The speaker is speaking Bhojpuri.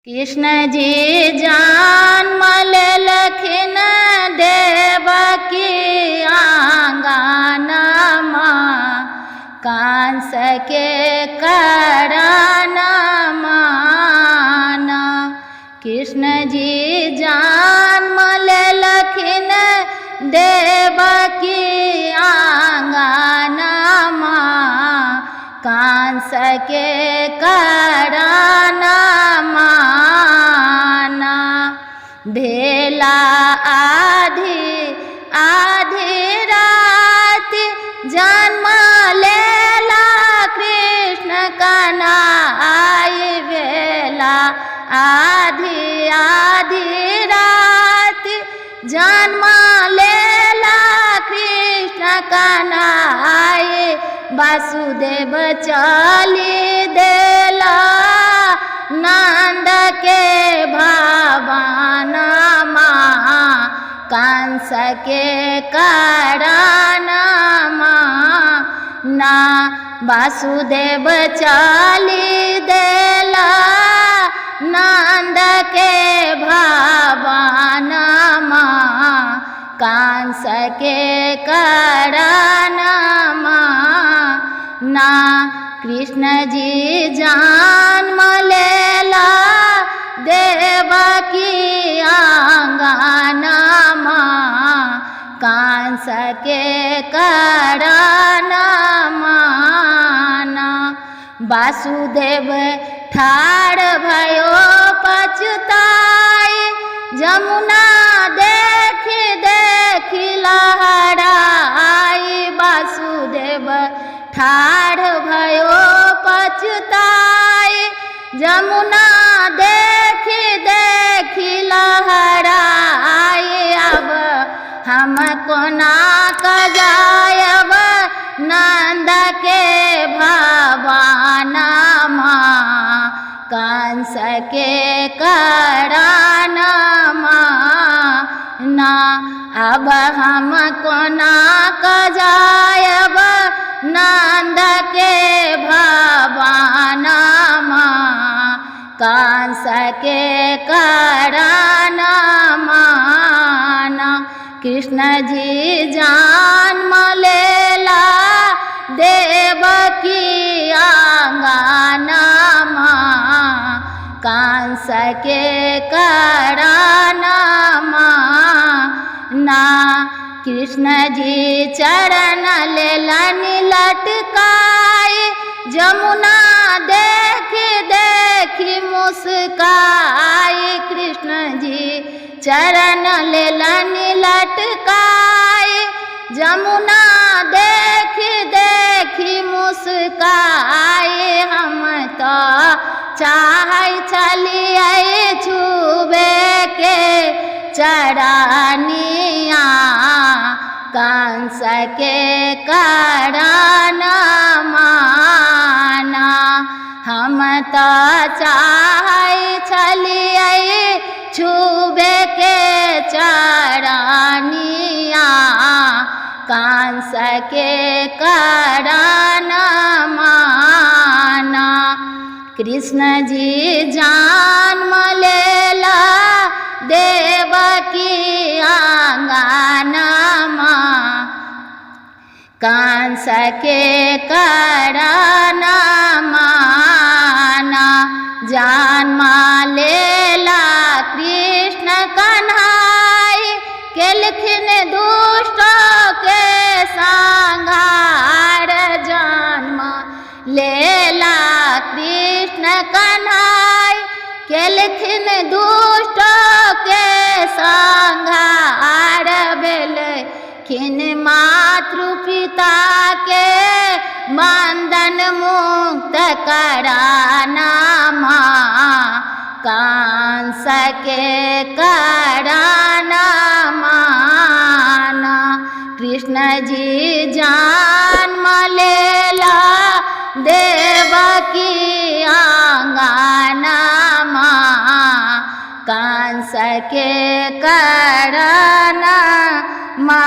कृष्ण जी जन्म लेलखिन देवकी आंगनमा, कंस के करनमा ना। कृष्ण जी जन्म लेलखिन देवकी आंगनमा, कंस के करनमा ना। भेला आधी आधी रात जन्म लेला कृष्ण कन्हैया, भेला आधी आधी रात जन्म लेला कृष्ण कन्हैया, वासुदेव चली देला नंद के भवनमा, कंस के करनमा ना। वासुदेव चली देला नंद के भवनमा, कंस के करनमा ना। कृष्ण जी जन्म लेला देवकी आंगनमा, कंस के करनमा ना। वासुदेव ठाड़ भयो पछताई, जमुना देखी देखी लहराई, वासुदेव ठाड़ भयो पछताई, जमुना देखी देखी लहराई। अब हमको ना जायब नंद के भवनमा, कंस के करनमा ना। अब हमको ना जायब नंद के भवनमा, कंस के करनमा ना। कृष्ण जी जन्म लेला देवकी आंगनमा, कंस के करनमा ना। कृष्ण जी चरण लेलन लटकाई, जमुना देखी देखी मुस्काई, कृष्ण जी चरण लेलन लटकाई, जमुना देखी देखी मुस्काई। हम तो चाहे चलिए छुबे के चरनिया, कंस के करनमा ना। हम तो चाहे चलिए छुबे के चरनिया, कंस के करनमा ना। कृष्ण जी जन्म लेला देवकी आंगनमा, कंस के करनमा ना। जन्म लेला कृष्ण कन्हैया, केलखिन दुष्टों के संहार, जन्म लेला कृष्ण कन्हैया, केलखिन दुष्टों के संहार। भेलखिन मातृ पिता के बंधन मुक्त करनमा, कंस के करनमा ना। कृष्ण जी जन्म लेला देवकी आंगनमा, कंस के करनमा